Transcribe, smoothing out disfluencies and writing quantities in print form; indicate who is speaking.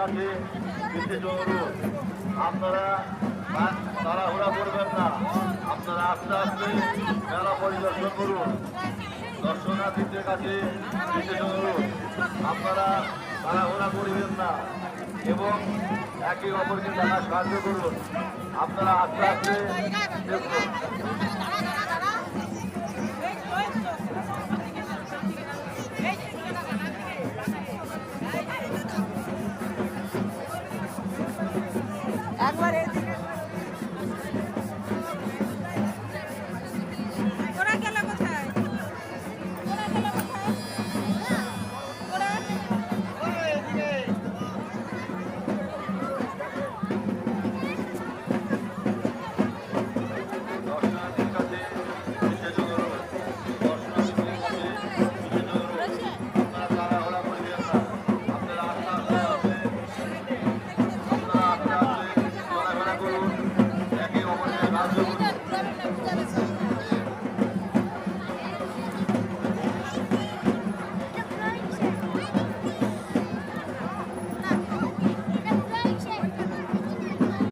Speaker 1: কাছে বিশেষ অনুরোধ, আপনারা তাড়াহুড়া করবেন না, আপনারা আস্তে আস্তে মেলা পরিদর্শন করুন। দর্শনার্থীদের কাছে বিশেষ অনুরোধ, আপনারা তাড়াহুড়া করিবেন না এবং একে অপরকে দেখার সাহায্য করুন। আপনারা আস্তে আস্তে দেখুন।